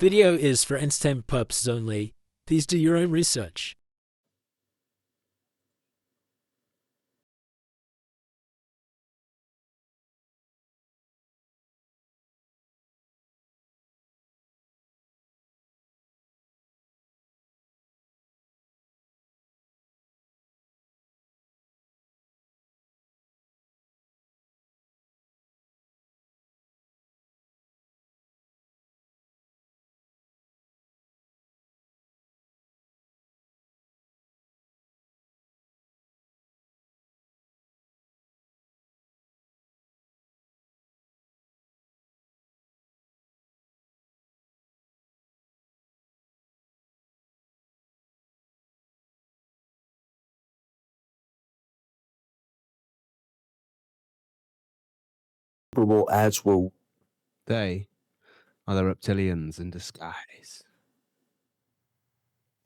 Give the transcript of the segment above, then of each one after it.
Video is for entertainment purposes only. Please do your own research. Ads were They are the reptilians in disguise.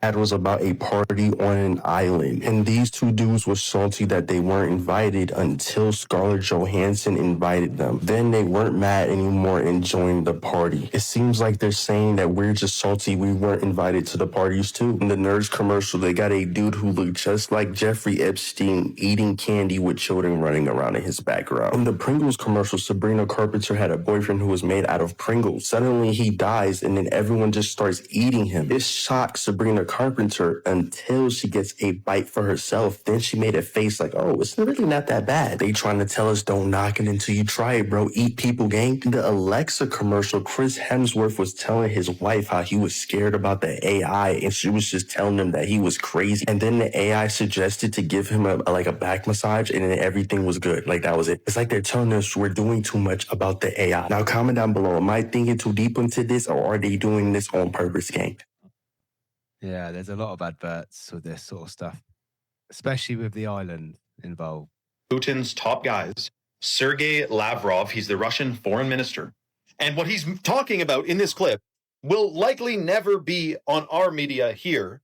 ad was about a party on an island, and these two dudes were salty that they weren't invited until Scarlett Johansson invited them. Then they weren't mad anymore and joined the party. It seems like they're saying that we're just salty we weren't invited to the parties too. In the Nerds commercial, they got a dude who looked just like Jeffrey Epstein eating candy with children running around in his background. In the Pringles commercial, Sabrina Carpenter had a boyfriend who was made out of Pringles. Suddenly he dies and then everyone just starts eating him. This shocks Sabrina Carpenter until she gets a bite for herself. Then she made a face like, oh, it's really not that bad. They trying to tell us don't knock it until you try it, bro. Eat people, gang. In the Alexa commercial, Chris Hemsworth was telling his wife how he was scared about the AI, and she was just telling him that he was crazy. And then the AI suggested to give him a back massage, and then everything was good. Like, that was it. It's like they're telling us we're doing too much about the AI. Now, comment down below. Am I thinking too deep into this, or are they doing this on purpose, gang? Yeah, there's a lot of adverts with this sort of stuff, especially with the island involved. Putin's top guys, Sergei Lavrov, he's the Russian foreign minister. And what he's talking about in this clip will likely never be on our media here,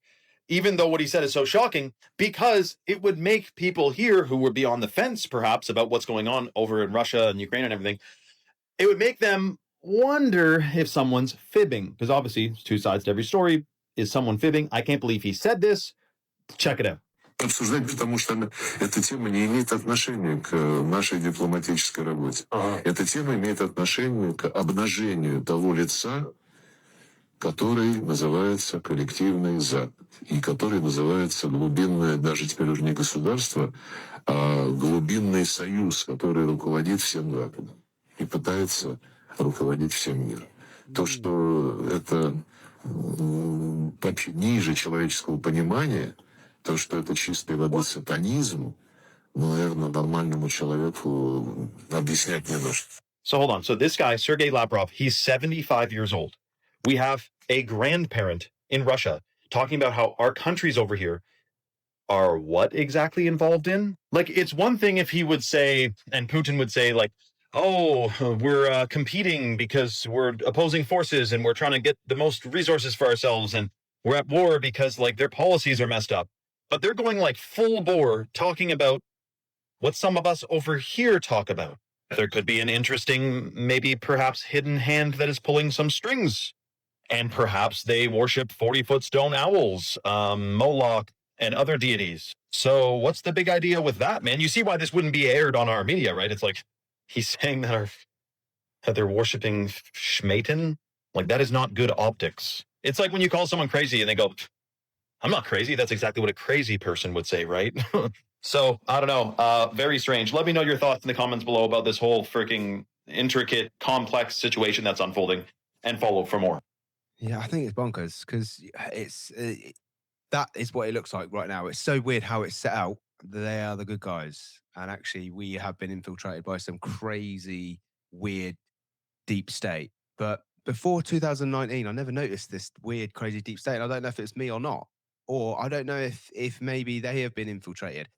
even though what he said is so shocking, because it would make people here who would be on the fence, perhaps, about what's going on over in Russia and Ukraine and everything, it would make them wonder if someone's fibbing, because obviously there's two sides to every story. Is someone fibbing? I can't believe he said this. Check it out. Обсуждать, потому что эта тема не имеет отношения к нашей дипломатической работе. Эта тема имеет отношение к обнажению того лица, который называется коллективный Запад, и который называется глубинное, даже теперь уже не государство, а глубинный союз, который руководит всем Западом и пытается руководить всем миром. То, что это вообще ниже человеческого понимания, то, что это чистой воды сатанизм, наверное, нормальному человеку объяснять не нужно. So hold on. So this guy, Sergei Lavrov, he's 75 years old. We have a grandparent in Russia talking about how our countries over here are what exactly involved in? Like, it's one thing if he would say, and Putin would say, like, oh, we're competing because we're opposing forces and we're trying to get the most resources for ourselves and we're at war because, like, their policies are messed up. But they're going, like, full bore talking about what some of us over here talk about. There could be an interesting, maybe perhaps hidden hand that is pulling some strings. And perhaps they worship 40-foot stone owls, Moloch, and other deities. So what's the big idea with that, man? You see why this wouldn't be aired on our media, right? It's like, he's saying that they're worshiping Shmatan. Like, that is not good optics. It's like when you call someone crazy and they go, I'm not crazy. That's exactly what a crazy person would say, right? So, I don't know. Very strange. Let me know your thoughts in the comments below about this whole freaking intricate, complex situation that's unfolding, and follow for more. Yeah, I think it's bonkers because that is what it looks like right now. It's so weird how it's set out. They are the good guys. And actually, we have been infiltrated by some crazy, weird, deep state. But before 2019, I never noticed this weird, crazy deep state. And I don't know if it's me or not. Or I don't know if maybe they have been infiltrated.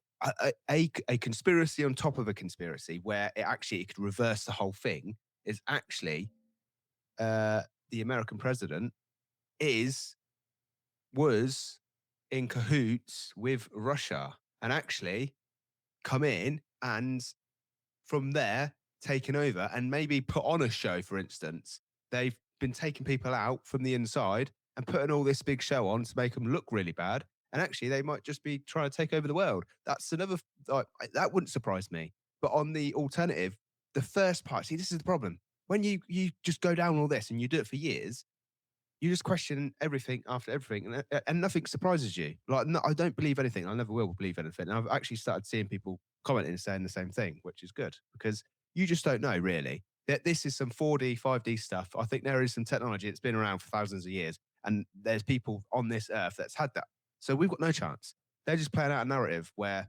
A conspiracy on top of a conspiracy where it could reverse the whole thing is actually the American president was in cahoots with Russia and actually come in and from there taken over and maybe put on a show. For instance, they've been taking people out from the inside and putting all this big show on to make them look really bad. And actually, they might just be trying to take over the world. That's another, that wouldn't surprise me. But on the alternative, the first part, see, this is the problem. When you just go down all this and you do it for years, you just question everything after everything, and nothing surprises you. Like, no, I don't believe anything. I never will believe anything. And I've actually started seeing people commenting and saying the same thing, which is good, because you just don't know, really. That this is some 4D, 5D stuff. I think there is some technology that's been around for thousands of years, and there's people on this earth that's had that. So we've got no chance. They're just playing out a narrative where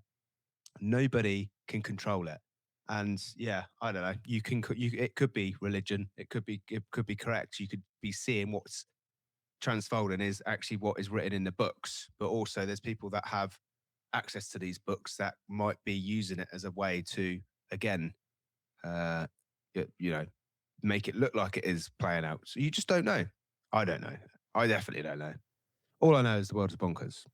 nobody can control it. And yeah, I don't know. It could be religion. It could be correct. You could be seeing what's transfolding is actually what is written in the books, but also there's people that have access to these books that might be using it as a way to, again, make it look like it is playing out. So you just don't know. I don't know. I definitely don't know. All I know is the world is bonkers.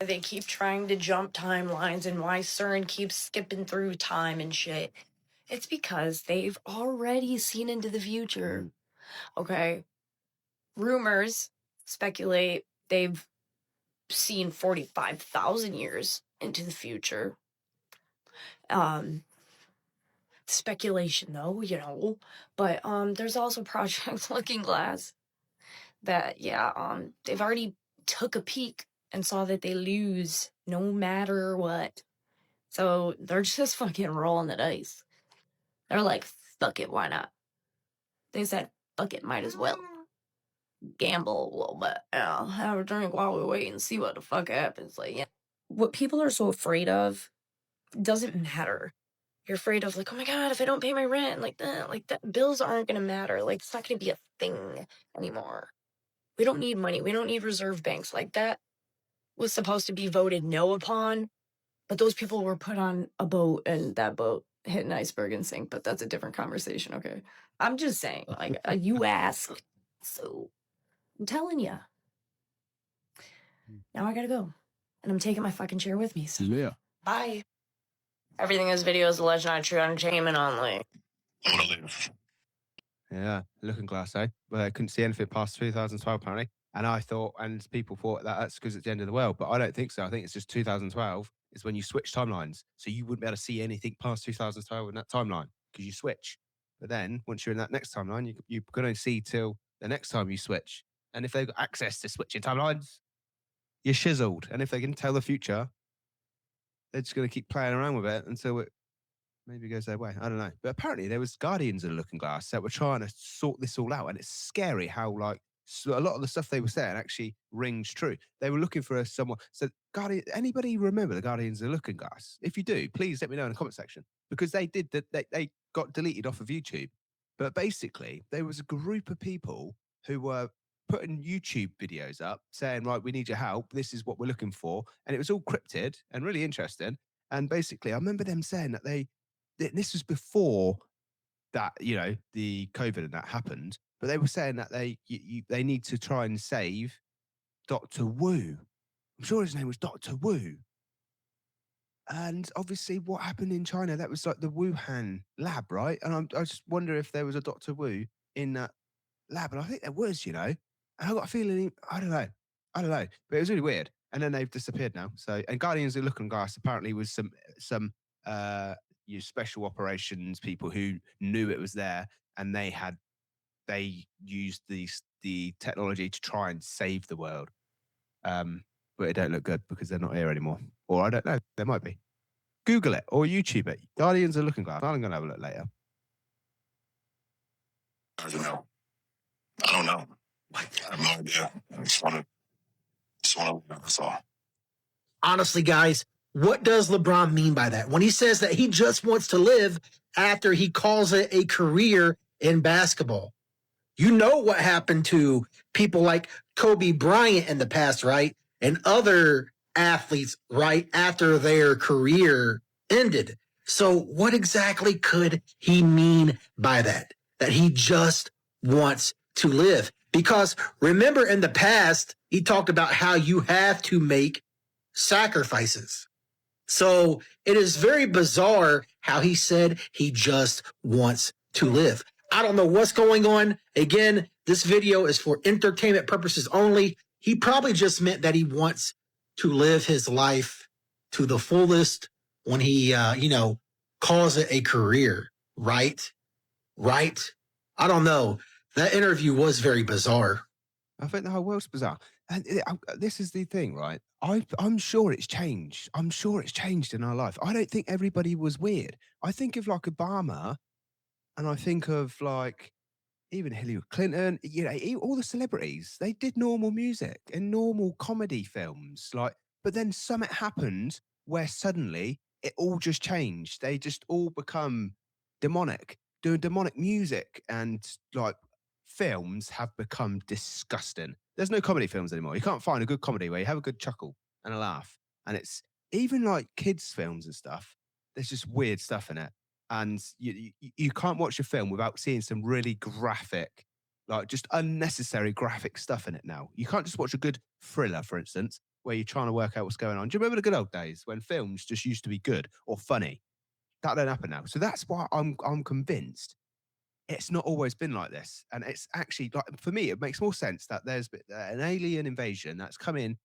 They keep trying to jump timelines, and why CERN keeps skipping through time and shit. It's because they've already seen into the future. Okay. Rumors speculate they've seen 45,000 years into the future. Speculation though, but there's also Project Looking Glass that they've already took a peek and saw that they lose no matter what. So they're just fucking rolling the dice. They're like, fuck it, why not? They said, fuck it, might as well. Gamble a little bit. Have a drink while we wait and see what the fuck happens. Like, yeah. What people are so afraid of doesn't matter. You're afraid of, like, oh my God, if I don't pay my rent, like that, bills aren't going to matter. Like, it's not going to be a thing anymore. We don't need money. We don't need reserve banks. Like, that was supposed to be voted no upon, but those people were put on a boat, and that boat hit an iceberg and sank. But that's a different conversation, okay? I'm just saying, like, you asked, so I'm telling you. Now I gotta go, and I'm taking my fucking chair with me. So Yeah. bye. Everything in this video is alleged, not true, entertainment only. I want to live. Yeah, Looking Glass, eh? Well, I couldn't see anything past 2012, apparently. And I thought, and people thought that that's because it's the end of the world. But I don't think so. I think it's just 2012 is when you switch timelines. So you wouldn't be able to see anything past 2012 in that timeline because you switch. But then once you're in that next timeline, you're going to see till the next time you switch. And if they've got access to switching timelines, you're shizzled. And if they can tell the future, they're just going to keep playing around with it until it maybe goes their way. I don't know. But apparently there was guardians of the Looking Glass that were trying to sort this all out. And it's scary how, like, so a lot of the stuff they were saying actually rings true. They were looking for someone. So, anybody remember the Guardians of the Looking Glass? If you do, please let me know in the comment section, because they did that. They got deleted off of YouTube. But basically, there was a group of people who were putting YouTube videos up saying, right, we need your help. This is what we're looking for. And it was all cryptid and really interesting. And basically, I remember them saying that this was before that, the COVID and that happened. But they were saying that they need to try and save Dr. Wu. I'm sure his name was Dr. Wu. And obviously what happened in China, that was like the Wuhan lab, right? And I just wonder if there was a Dr. Wu in that lab. And I think there was, And I got a feeling, I don't know. But it was really weird. And then they've disappeared now. So, and Guardians of the Looking Glass apparently was some special operations people who knew it was there, and they used the technology to try and save the world. But it don't look good because they're not here anymore. Or I don't know. There might be. Google it or YouTube it. Guardians of Looking Glass. I'm going to have a look later. I don't know. I have no idea. I just want to live. That's all. Honestly, guys, what does LeBron mean by that? When he says that he just wants to live after he calls it a career in basketball. You know what happened to people like Kobe Bryant in the past, right? And other athletes, right, after their career ended. So what exactly could he mean by that? That he just wants to live? Because remember in the past, he talked about how you have to make sacrifices. So it is very bizarre how he said he just wants to live. I don't know what's going on. Again, this video is for entertainment purposes only. He probably just meant that he wants to live his life to the fullest when he, calls it a career, right? Right? I don't know. That interview was very bizarre. I think the whole world's bizarre. And this is the thing, right? I'm sure it's changed. I'm sure it's changed in our life. I don't think everybody was weird. I think of like Obama, and I think of like even Hillary Clinton, all the celebrities, they did normal music and normal comedy films. But then something happened where suddenly it all just changed. They just all become demonic, doing demonic music, and like films have become disgusting. There's no comedy films anymore. You can't find a good comedy where you have a good chuckle and a laugh. And it's even like kids' films and stuff. There's just weird stuff in it. And you can't watch a film without seeing some really graphic, like just unnecessary graphic stuff in it now. You can't just watch a good thriller, for instance, where you're trying to work out what's going on. Do you remember the good old days when films just used to be good or funny? That don't happen now. So that's why I'm convinced it's not always been like this. And it's actually, like, for me, it makes more sense that there's an alien invasion that's come in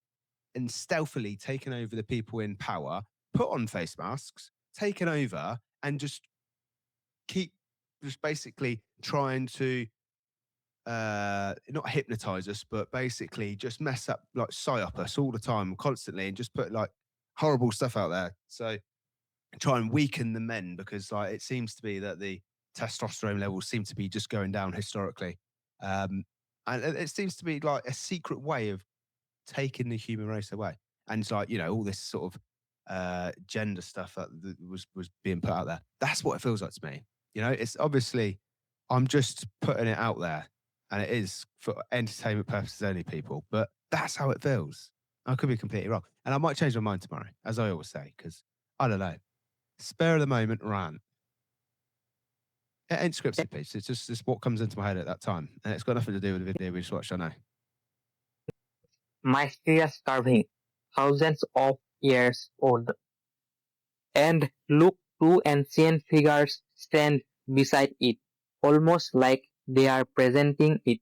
and stealthily taken over the people in power, put on face masks, taken over, and just basically trying to not hypnotize us, but basically just mess up, like psyop us all the time, constantly, and just put like horrible stuff out there. So try and weaken the men, because like it seems to be that the testosterone levels seem to be just going down historically. And it seems to be like a secret way of taking the human race away. And it's like, all this sort of gender stuff that was being put out there. That's what it feels like to me. It's obviously, I'm just putting it out there, and it is for entertainment purposes only, people, but that's how it feels. I could be completely wrong. And I might change my mind tomorrow, as I always say, because I don't know. Spare of the moment rant. It ain't scripted, piece. It's just what comes into my head at that time. And it's got nothing to do with the video we just watched, I know. Mysterious carving, thousands of years old. And look, two ancient figures stand beside it, almost like they are presenting it.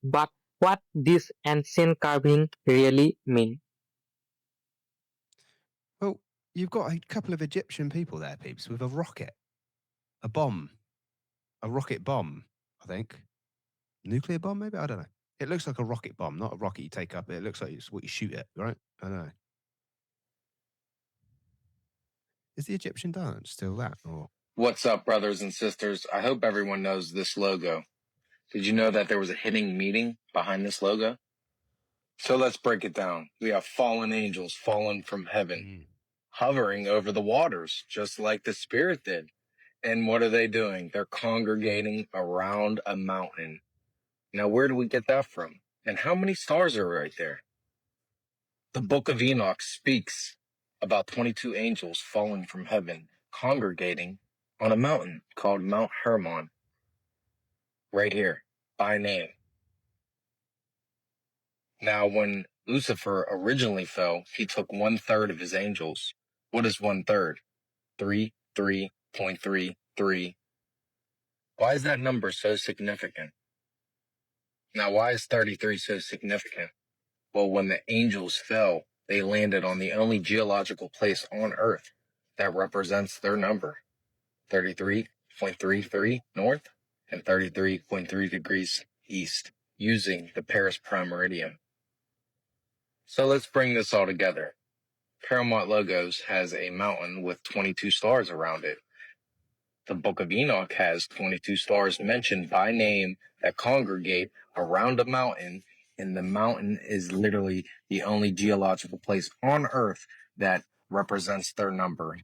But what this ancient carving really mean? Well, you've got a couple of Egyptian people there, peeps, with a rocket, a bomb, a rocket bomb, I think. Nuclear bomb, maybe? I don't know. It looks like a rocket bomb, not a rocket you take up. It looks like it's what you shoot at, right? I don't know. Is the Egyptian dance still that? Or What's up, brothers and sisters? I hope everyone knows this logo. Did you know that there was a hidden meaning behind this logo? So let's break it down. We have fallen angels fallen from heaven, hovering over the waters, just like the Spirit did. And what are they doing? They're congregating around a mountain. Now, where do we get that from? And how many stars are right there? The book of Enoch speaks about 22 angels falling from heaven, congregating on a mountain called Mount Hermon, right here, by name. Now, when Lucifer originally fell, he took 1/3 of his angels. What is 1/3? 3.33. Why is that number so significant? Now, why is 33 so significant? Well, when the angels fell, they landed on the only geological place on Earth that represents their number, 33.33 north and 33.3 degrees east, using the Paris Prime Meridian. So let's bring this all together. Paramount Logos has a mountain with 22 stars around it. The Book of Enoch has 22 stars mentioned by name that congregate around a mountain, and the mountain is literally the only geological place on Earth that represents their number.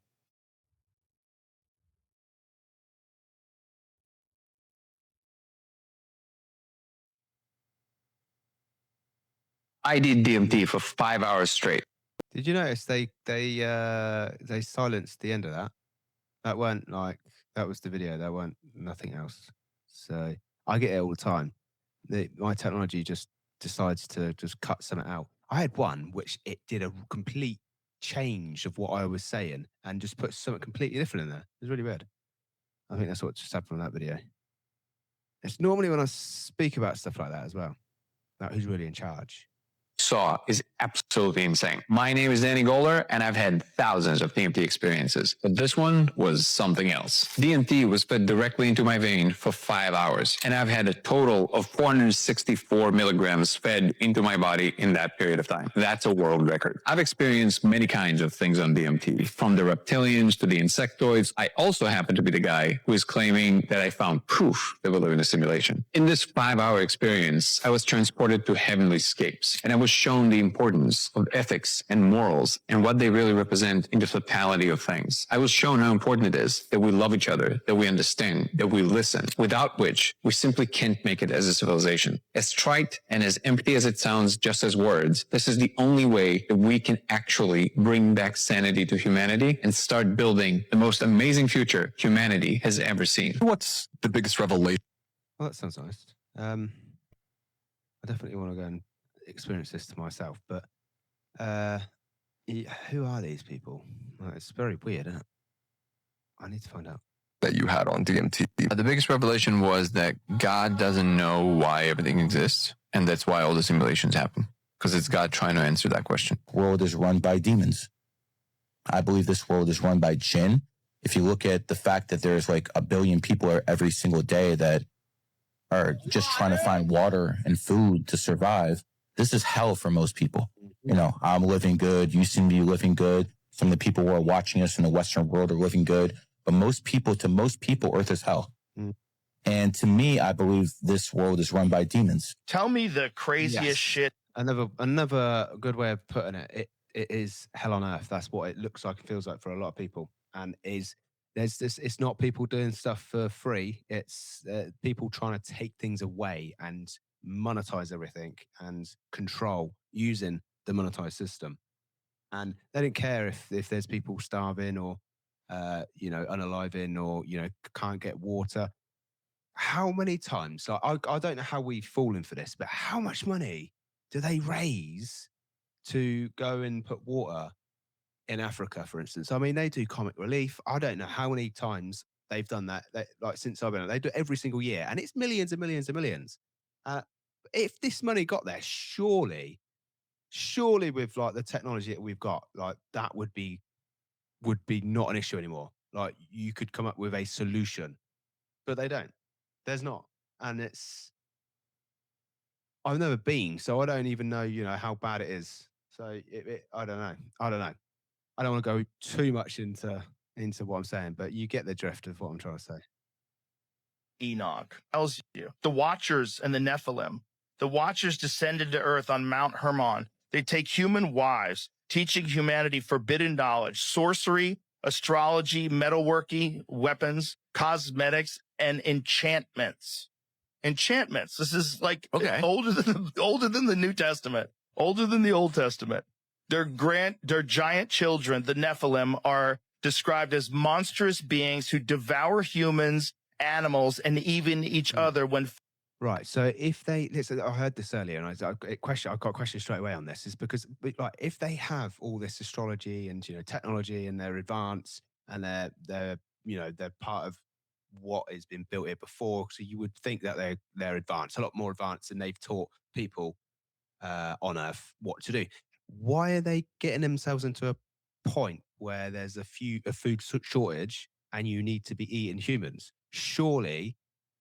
I did DMT for 5 hours straight. did you notice they silenced the end of that? That weren't like, that was the video. That weren't nothing else. So I get it all the time. My technology just decides to just cut something out. I had one which it did a complete change of what I was saying and just put something completely different in there. It was really weird. I think that's what just happened on that video. It's normally when I speak about stuff like that as well, like who's really in charge. Saw is absolutely insane. My name is Danny Goller, and I've had thousands of DMT experiences, but this one was something else. DMT was fed directly into my vein for 5 hours, and I've had a total of 464 milligrams fed into my body in that period of time. That's a world record. I've experienced many kinds of things on DMT, from the reptilians to the insectoids. I also happen to be the guy who is claiming that I found proof that we live in a simulation. In this 5-hour experience, I was transported to heavenly scapes, and I was shown the importance of ethics and morals and what they really represent in the totality of things. I was shown how important it is that we love each other, that we understand, that we listen, without which we simply can't make it as a civilization. As trite and as empty as it sounds just as words, this is the only way that we can actually bring back sanity to humanity and start building the most amazing future humanity has ever seen. What's the biggest revelation? Well, that sounds nice. I definitely want to go and experience this to myself, but who are these people? Well, it's very weird, isn't it? I need to find out. That you had on DMT. The biggest revelation was that God doesn't know why everything exists, and that's why all the simulations happen, because it's God trying to answer that question. The world is run by demons. I believe this world is run by jinn. If you look at the fact that there's like 1 billion people every single day that are just trying to find water and food to survive, this is hell for most people. You know, I'm living good. You seem to be living good. Some of the people who are watching us in the Western world are living good. But to most people, Earth is hell. And to me, I believe this world is run by demons. Tell me the craziest shit. Another good way of putting it, it is hell on earth. That's what it looks like and feels like for a lot of people. And there's this, it's not people doing stuff for free. It's people trying to take things away and monetize everything and control using the monetized system. And they don't care if there's people starving or unaliving or can't get water. How many times, like, I don't know how we've fallen for this, but how much money do they raise to go and put water in Africa, for instance? I mean, they do comic relief. I don't know how many times they've done that. Like since I've been, they do it every single year, and it's millions and millions and millions. If this money got there, surely with like the technology that we've got, like that would be not an issue anymore. Like you could come up with a solution, but they don't. There's not, and I've never been, so I don't even know, how bad it is. So I don't know. I don't want to go too much into what I'm saying, but you get the drift of what I'm trying to say. Enoch tells you the Watchers and the Nephilim. The Watchers descended to Earth on Mount Hermon. They take human wives, teaching humanity forbidden knowledge, sorcery, astrology, metalworking, weapons, cosmetics, and enchantments. Enchantments. This is like older than the New Testament, older than the Old Testament. Their giant children, the Nephilim, are described as monstrous beings who devour humans, animals, and even each other when. Right. So if they, listen, I heard this earlier, and I got a question straight away on this, is because like if they have all this astrology and technology and they're advanced and they're part of what has been built here before, so you would think that they're advanced, a lot more advanced, and they've taught people on Earth what to do. Why are they getting themselves into a point where there's a food shortage and you need to be eating humans? Surely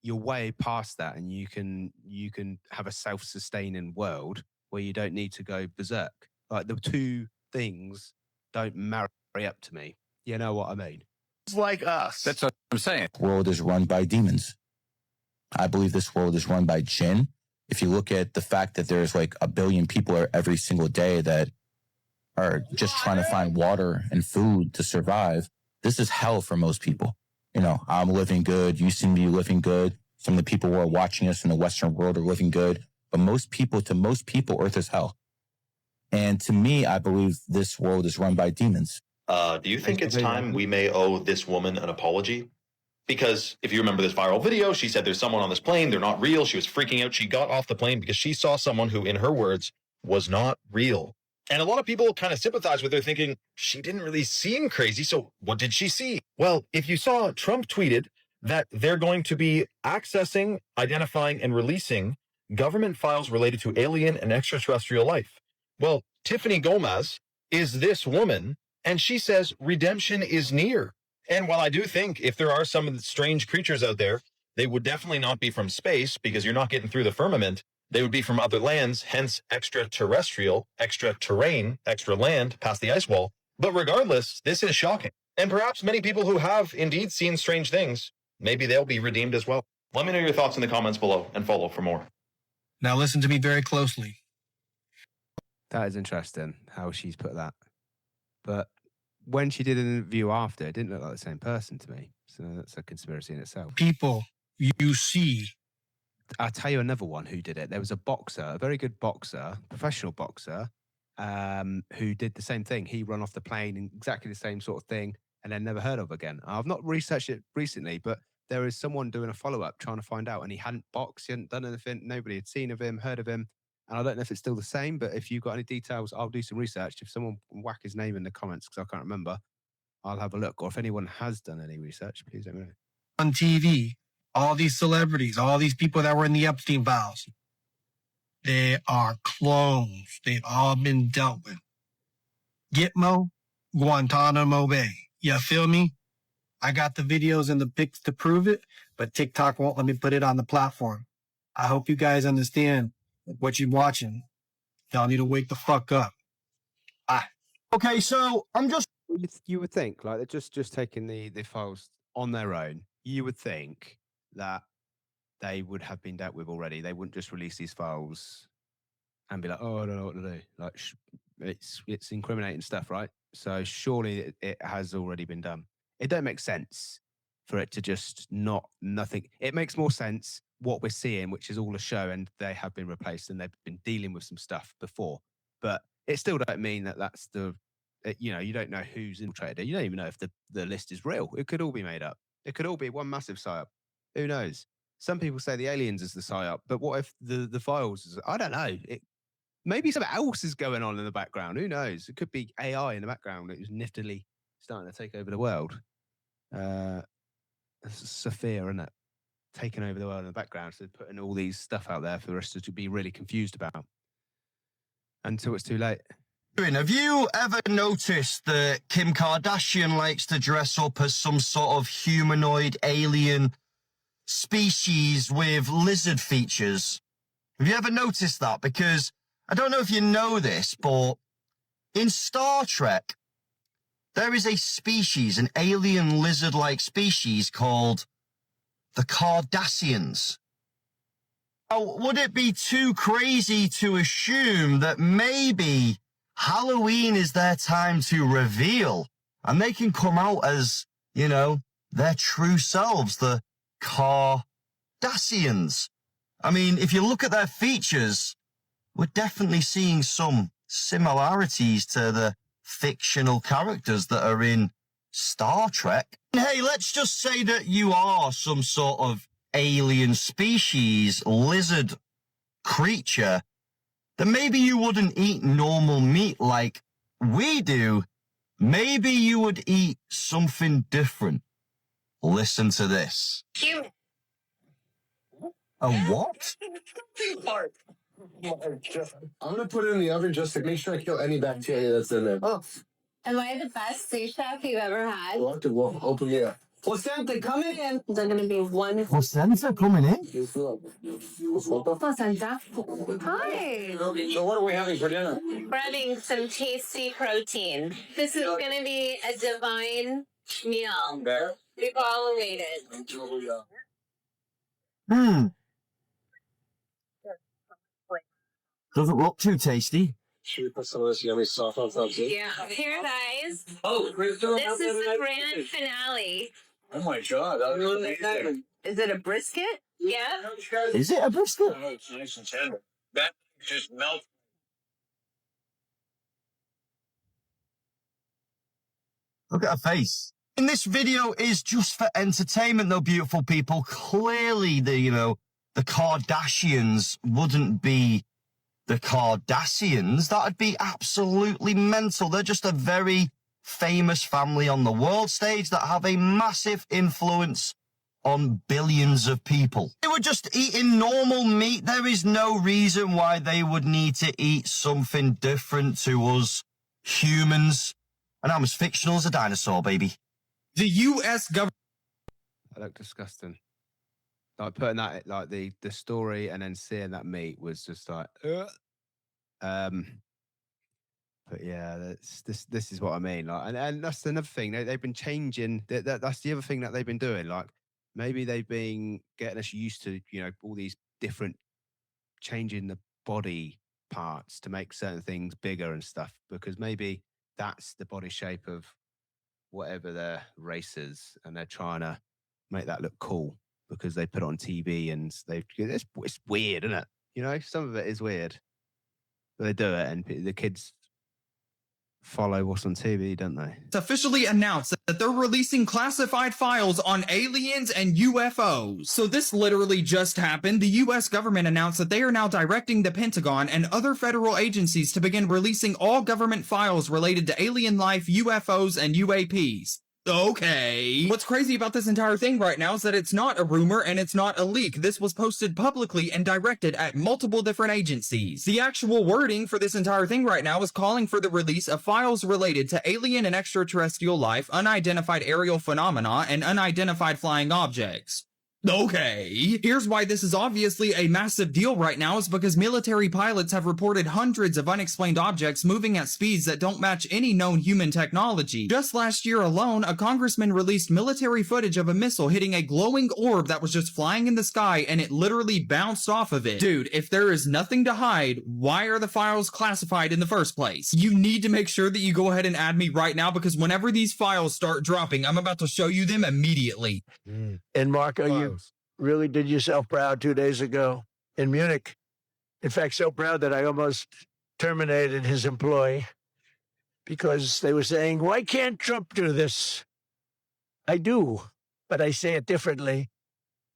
you're way past that, and you can have a self-sustaining world where you don't need to go berserk. Like the two things don't marry up to me. You know what I mean? It's like us. That's what I'm saying. The world is run by demons. I believe this world is run by jinn. If you look at the fact that there's like 1 billion people every single day that are just trying to find water and food to survive, this is hell for most people. I'm living good. You seem to be living good. Some of the people who are watching us in the Western world are living good. But to most people, Earth is hell. And to me, I believe this world is run by demons. Do you think it's time we may owe this woman an apology? Because if you remember this viral video, she said there's someone on this plane. They're not real. She was freaking out. She got off the plane because she saw someone who, in her words, was not real. And a lot of people kind of sympathize with her, thinking she didn't really seem crazy. So what did she see? Well, if you saw, Trump tweeted that they're going to be accessing, identifying, and releasing government files related to alien and extraterrestrial life. Well, Tiffany Gomez is this woman, and she says redemption is near. And while I do think if there are some of the strange creatures out there, they would definitely not be from space because you're not getting through the firmament. They would be from other lands, hence extraterrestrial, extra terrain, extra land past the ice wall. But regardless, this is shocking. And perhaps many people who have indeed seen strange things, maybe they'll be redeemed as well. Let me know your thoughts in the comments below and follow for more. Now listen to me very closely. That is interesting how she's put that. But when she did an interview after, it didn't look like the same person to me. So that's a conspiracy in itself. People you see. I'll tell you another one who did it. There was a boxer, a very good boxer, professional boxer, who did the same thing. He run off the plane in exactly the same sort of thing and then never heard of again. I've not researched it recently, but there is someone doing a follow-up trying to find out, and he hadn't boxed, he hadn't done anything. Nobody had seen of him, heard of him. And I don't know if it's still the same, but if you've got any details, I'll do some research. If someone can whack his name in the comments, because I can't remember, I'll have a look. Or if anyone has done any research, please let me know. On TV, all these celebrities, all these people that were in the Epstein files, they are clones. They've all been dealt with. Gitmo, Guantanamo Bay. You feel me? I got the videos and the pics to prove it, but TikTok won't let me put it on the platform. I hope you guys understand what you're watching. Y'all need to wake the fuck up. Okay, so I'm just... You would think, like, they're just taking the files on their own. You would think that they would have been dealt with already. They wouldn't just release these files and be like, oh, I don't know what to do. Like, it's incriminating stuff, right? So surely it has already been done. It don't make sense for it to just nothing. It makes more sense what we're seeing, which is all a show, and they have been replaced and they've been dealing with some stuff before. But it still don't mean that that's the, you don't know who's infiltrated it. You don't even know if the list is real. It could all be made up. It could all be one massive psyop. Who knows? Some people say the aliens is the psyop, but what if the files is, I don't know. Maybe something else is going on in the background. Who knows? It could be AI in the background that is niftily starting to take over the world. Sophia, isn't it? Taking over the world in the background, so putting all these stuff out there for us to be really confused about until it's too late. Have you ever noticed that Kim Kardashian likes to dress up as some sort of humanoid alien species with lizard features? Have you ever noticed that? Because I don't know if you know this, but in Star Trek, there is a species, an alien lizard-like species called the Cardassians. Now, would it be too crazy to assume that maybe Halloween is their time to reveal and they can come out as, their true selves, the Cardassians? I mean, if you look at their features, we're definitely seeing some similarities to the fictional characters that are in Star Trek. Hey, let's just say that you are some sort of alien species, lizard creature, then maybe you wouldn't eat normal meat like we do. Maybe you would eat something different. Listen to this. Human. A what? I'm gonna put it in the oven just to make sure I kill any bacteria that's in there. Oh. Am I the best sous chef you've ever had? Well, open it up. Placenta coming in. They're gonna be one. Placenta coming in? Placenta. Hi. So what are we having for dinner? We're having some tasty protein. This is gonna be a divine meal. Bear? We've all waited. Doesn't look too tasty. Should we put some of this yummy sauce on top too? Yeah. Here, guys. Oh, this is the grand finale. Oh my god, that was amazing. Is it a brisket? Yeah. Is it a brisket? Oh, it's nice and tender. That just melts. Look at her face. And this video is just for entertainment, though, beautiful people. Clearly, the Kardashians wouldn't be the Kardashians, that'd be absolutely mental. They're just a very famous family on the world stage that have a massive influence on billions of people. They were just eating normal meat. There is no reason why they would need to eat something different to us humans. And I'm as fictional as a dinosaur, baby. The U.S. government. That looked disgusting. Like putting that, like the story, and then seeing that meat was just like, But yeah, this is what I mean. Like, and that's another thing. They've been changing. That's the other thing that they've been doing. Like, maybe they've been getting us used to, all these different changing the body parts to make certain things bigger and stuff. Because maybe that's the body shape of whatever their race is, and they're trying to make that look cool because they put it on TV, and it's weird, isn't it? Some of it is weird, but they do it, and the kids follow what's on TV, don't they? It's officially announced that they're releasing classified files on aliens and UFOs. So this literally just happened. The US government announced that they are now directing the Pentagon and other federal agencies to begin releasing all government files related to alien life, UFOs, and UAPs. Okay. What's crazy about this entire thing right now is that it's not a rumor and it's not a leak. This was posted publicly and directed at multiple different agencies. The actual wording for this entire thing right now is calling for the release of files related to alien and extraterrestrial life, unidentified aerial phenomena, and unidentified flying objects. Okay. Here's why this is obviously a massive deal right now, is because military pilots have reported hundreds of unexplained objects moving at speeds that don't match any known human technology. Just last year alone, a congressman released military footage of a missile hitting a glowing orb that was just flying in the sky, and it literally bounced off of it. Dude, if there is nothing to hide, why are the files classified in the first place? You need to make sure that you go ahead and add me right now, because whenever these files start dropping, I'm about to show you them immediately. And Marco, you really did yourself proud 2 days ago in Munich. In fact, so proud that I almost terminated his employee because they were saying, why can't Trump do this? I do, but I say it differently.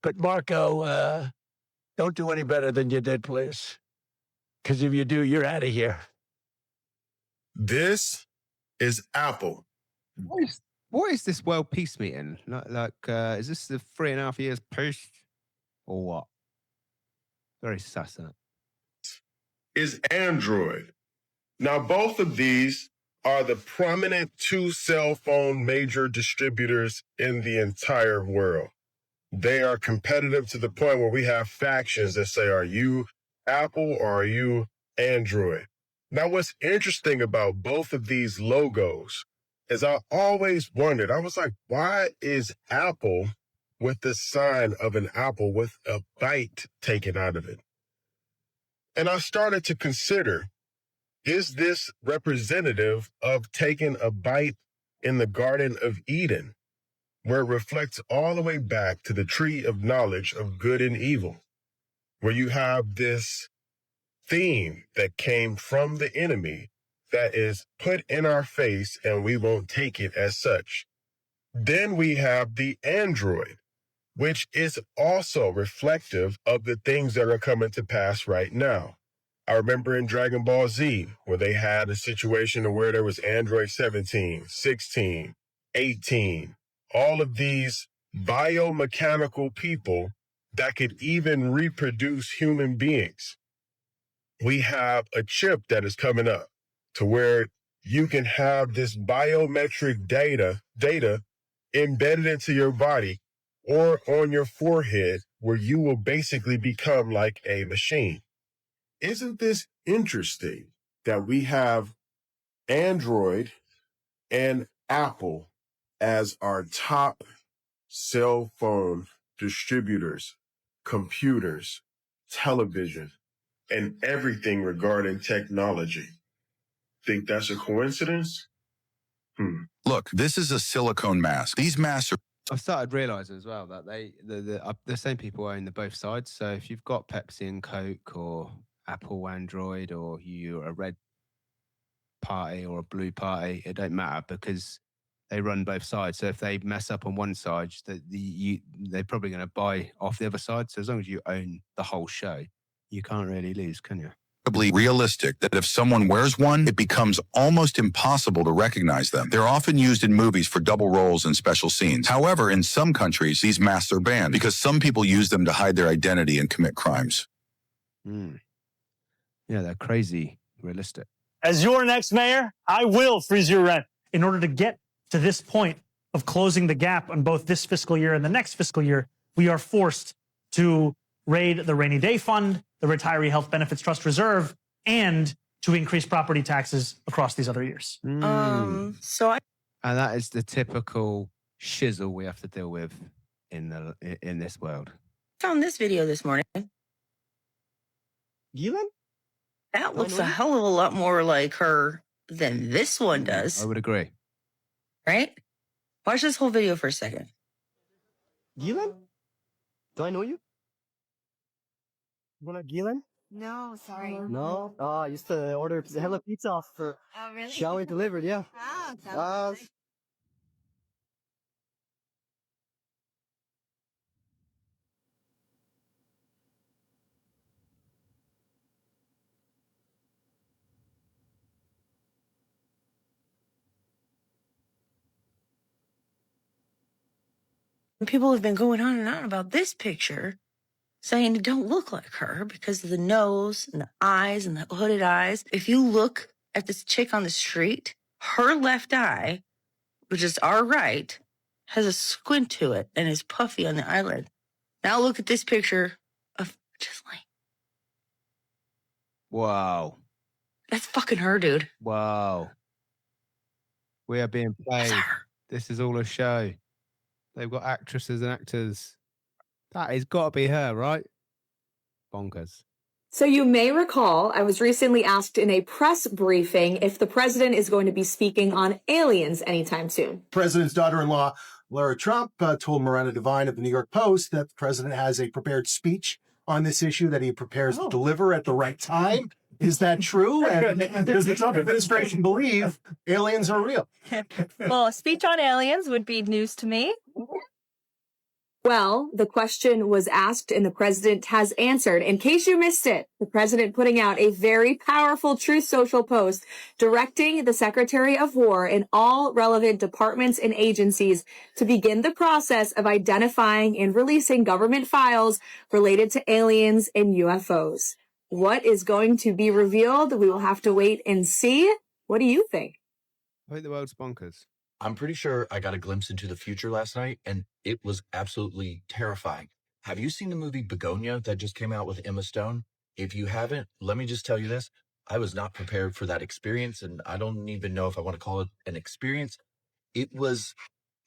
But Marco, don't do any better than you did, please. Because if you do, you're out of here. This is Apple. What is this World Peace meeting? Is this the 3.5 years peace or what? Very sus, isn't it? Is Android. Now, both of these are the prominent 2 cell phone major distributors in the entire world. They are competitive to the point where we have factions that say, are you Apple or are you Android? Now, what's interesting about both of these logos is I always wondered, I was like, why is Apple with the sign of an apple with a bite taken out of it? And I started to consider, is this representative of taking a bite in the Garden of Eden, where it reflects all the way back to the tree of knowledge of good and evil, where you have this theme that came from the enemy that is put in our face and we won't take it as such. Then we have the Android, which is also reflective of the things that are coming to pass right now. I remember in Dragon Ball Z, where they had a situation where there was Android 17, 16, 18, all of these biomechanical people that could even reproduce human beings. We have a chip that is coming up to where you can have this biometric data embedded into your body or on your forehead, where you will basically become like a machine. Isn't this interesting that we have Android and Apple as our top cell phone distributors, computers, television, and everything regarding technology? Think that's a coincidence? Look, this is a silicone mask. These masks are... I've started realizing as well that the same people own the both sides. So if you've got Pepsi and Coke or Apple Android, or you're a red party or a blue party, it don't matter because they run both sides. So if they mess up on one side, they're probably going to buy off the other side. So as long as you own the whole show, you can't really lose, can you? realistic that if someone wears one, it becomes almost impossible to recognize them. They're often used in movies for double roles and special scenes. However, in some countries, these masks are banned because some people use them to hide their identity and commit crimes. Yeah, they're crazy realistic. As your next mayor, I will freeze your rent. In order to get to this point of closing the gap on both this fiscal year and the next fiscal year, we are forced to raid the rainy day fund, the retiree health benefits trust reserve, and to increase property taxes across these other years. And that is the typical shizzle we have to deal with in this world. Found this video this morning. Gillen? That looks a hell of a lot more like her than this one does. I would agree. Right? Watch this whole video for a second. Gillen? Do I know you? You wanna Gillen? No, sorry. No? I used to order hella pizza off for really? Shall we delivered, yeah. Sounds People have been going on and on about this picture, saying it don't look like her because of the nose and the eyes and the hooded eyes. If you look at this chick on the street, her left eye, which is our right, has a squint to it and is puffy on the eyelid. Now look at this picture of just like, Wow. that's fucking her, dude. Wow. We are being played. This is all a show. They've got actresses and actors. That has got to be her, right? Bonkers. So you may recall, I was recently asked in a press briefing if the president is going to be speaking on aliens anytime soon. President's daughter-in-law, Lara Trump, told Miranda Devine of the New York Post that the president has a prepared speech on this issue that he prepares to deliver at the right time. Is that true? And does the Trump administration believe aliens are real? Well, a speech on aliens would be news to me. Well, the question was asked and the president has answered. In case you missed it, the president putting out a very powerful Truth Social post directing the Secretary of War and all relevant departments and agencies to begin the process of identifying and releasing government files related to aliens and UFOs. What is going to be revealed? We will have to wait and see. What do you think? I think the world's bonkers. I'm pretty sure I got a glimpse into the future last night, and it was absolutely terrifying. Have you seen the movie Begonia that just came out with Emma Stone? If you haven't, let me just tell you this. I was not prepared for that experience, and I don't even know if I want to call it an experience. It was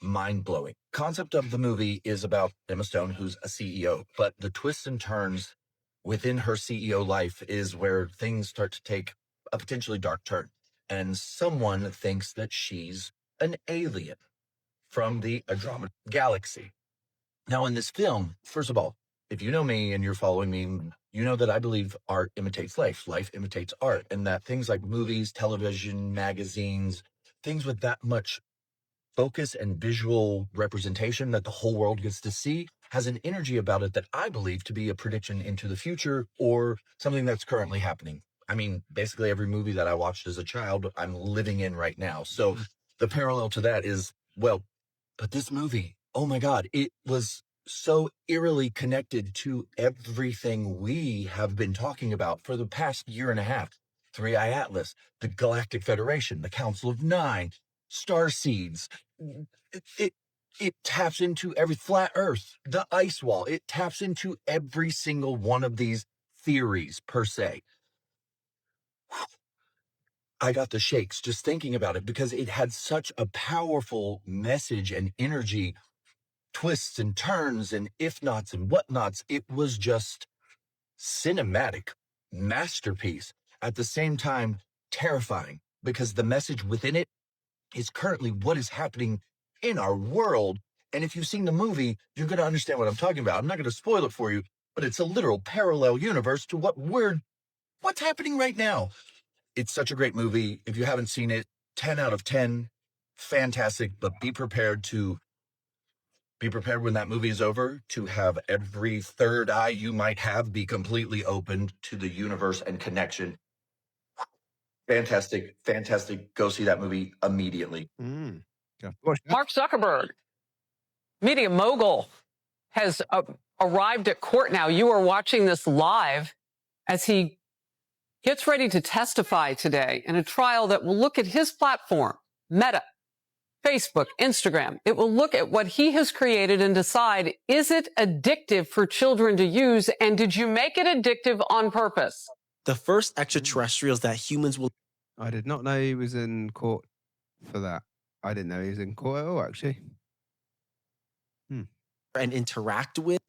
mind-blowing. Concept of the movie is about Emma Stone, who's a CEO, but the twists and turns within her CEO life is where things start to take a potentially dark turn. And someone thinks that she's an alien from the Andromeda Galaxy. Now, in this film, first of all, if you know me and you're following me, you know that I believe art imitates life. Life imitates art. And that things like movies, television, magazines, things with that much focus and visual representation that the whole world gets to see has an energy about it that I believe to be a prediction into the future or something that's currently happening. I mean, basically every movie that I watched as a child, I'm living in right now. So the parallel to that is, well, but this movie, oh my God, it was so eerily connected to everything we have been talking about for the past year and a half. Three-Eye Atlas, the Galactic Federation, the Council of Nine, star seeds. It taps into every flat earth, the ice wall. It taps into every single one of these theories per se. I got the shakes just thinking about it because it had such a powerful message and energy, twists and turns and if nots and whatnots. It was just cinematic masterpiece. At the same time, terrifying because the message within it is currently what is happening in our world. And if you've seen the movie, you're going to understand what I'm talking about. I'm not going to spoil it for you, but it's a literal parallel universe to what's happening right now. It's such a great movie. If you haven't seen it, 10 out of 10, fantastic, but be prepared to Be prepared when that movie is over to have every third eye you might have be completely opened to the universe and connection. Fantastic, fantastic. Go see that movie immediately. Mark Zuckerberg, media mogul, has arrived at court now. You are watching this live as he gets ready to testify today in a trial that will look at his platform, Meta, Facebook, Instagram. It will look at what he has created and decide, is it addictive for children to use? And did you make it addictive on purpose? The first extraterrestrials that humans will... I did not know he was in court for that. I didn't know he was in court at all, actually. And interact with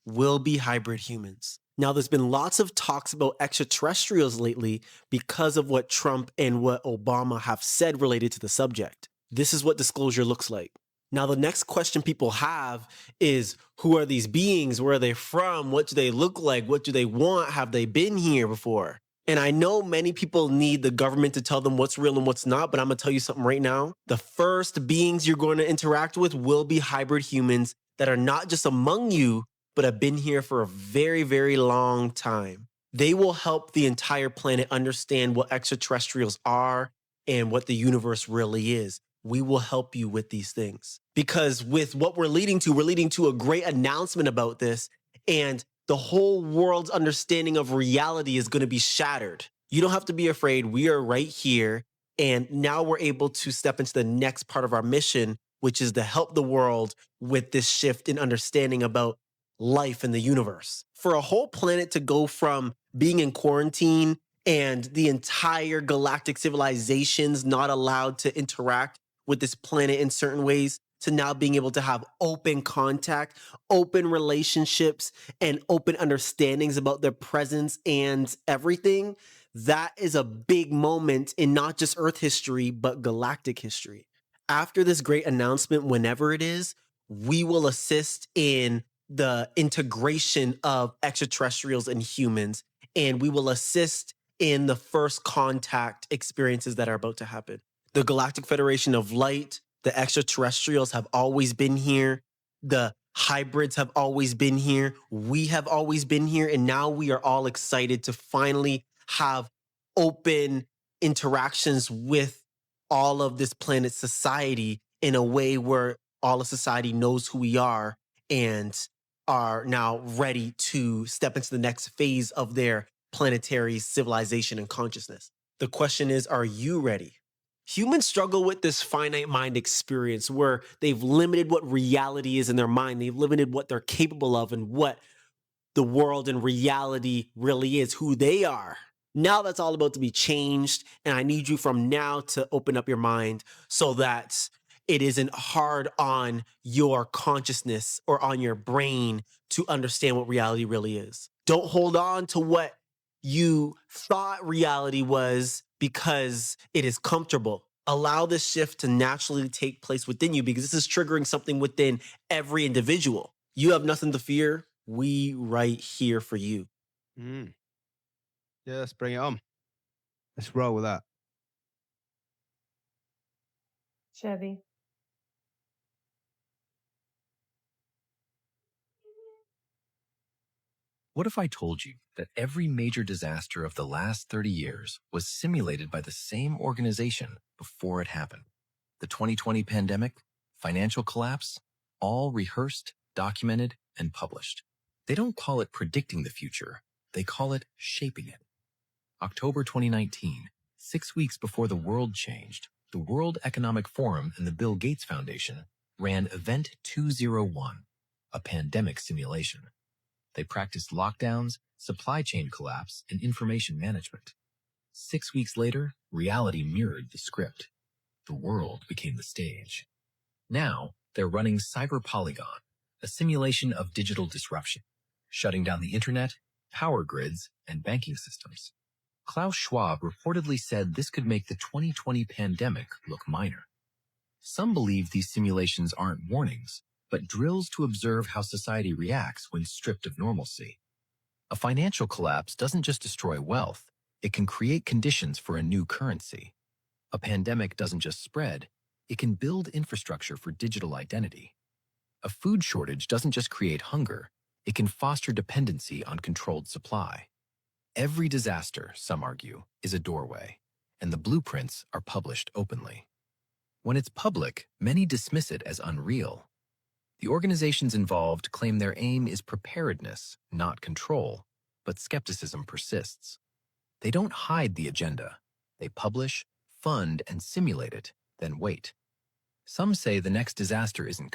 will be hybrid humans. Now, there's been lots of talks about extraterrestrials lately because of what Trump and what Obama have said related to the subject. This is what disclosure looks like. Now, the next question people have is, who are these beings? Where are they from? What do they look like? What do they want? Have they been here before? And I know many people need the government to tell them what's real and what's not, but I'm going to tell you something right now. The first beings you're going to interact with will be hybrid humans that are not just among you, but have been here for a very, very long time. They will help the entire planet understand what extraterrestrials are and what the universe really is. We will help you with these things. Because with what we're leading to a great announcement about this, and the whole world's understanding of reality is going to be shattered. You don't have to be afraid. We are right here. And now we're able to step into the next part of our mission, which is to help the world with this shift in understanding about life in the universe. For a whole planet to go from being in quarantine and the entire galactic civilizations not allowed to interact with this planet in certain ways, to now being able to have open contact, open relationships, and open understandings about their presence and everything, that is a big moment in not just Earth history, but galactic history. After this great announcement, whenever it is, we will assist in the integration of extraterrestrials and humans, and we will assist in the first contact experiences that are about to happen. The Galactic Federation of Light, the extraterrestrials have always been here. The hybrids have always been here. We have always been here. And now we are all excited to finally have open interactions with all of this planet's society in a way where all of society knows who we are and are now ready to step into the next phase of their planetary civilization and consciousness. The question is, are you ready? Humans struggle with this finite mind experience where they've limited what reality is in their mind. They've limited what they're capable of and what the world and reality really is, who they are. Now that's all about to be changed. And I need you from now to open up your mind so that it isn't hard on your consciousness or on your brain to understand what reality really is. Don't hold on to what you thought reality was because it is comfortable. Allow this shift to naturally take place within you because this is triggering something within every individual. You have nothing to fear. We right here for you. Yeah, let's bring it on. Let's roll with that. Chevy. What if I told you that every major disaster of the last 30 years was simulated by the same organization before it happened? The 2020 pandemic, financial collapse, all rehearsed, documented, and published. They don't call it predicting the future. They call it shaping it. October 2019, 6 weeks before the world changed, the World Economic Forum and the Bill Gates Foundation ran Event 201, a pandemic simulation. They practiced lockdowns, supply chain collapse, and information management. 6 weeks later, reality mirrored the script. The world became the stage. Now, they're running Cyber Polygon, a simulation of digital disruption, shutting down the internet, power grids, and banking systems. Klaus Schwab reportedly said this could make the 2020 pandemic look minor. Some believe these simulations aren't warnings, but drills to observe how society reacts when stripped of normalcy. A financial collapse doesn't just destroy wealth, it can create conditions for a new currency. A pandemic doesn't just spread, it can build infrastructure for digital identity. A food shortage doesn't just create hunger, it can foster dependency on controlled supply. Every disaster, some argue, is a doorway, and the blueprints are published openly. When it's public, many dismiss it as unreal. The organizations involved claim their aim is preparedness, not control, but skepticism persists. They don't hide the agenda. They publish, fund, and simulate it, then wait. Some say the next disaster isn't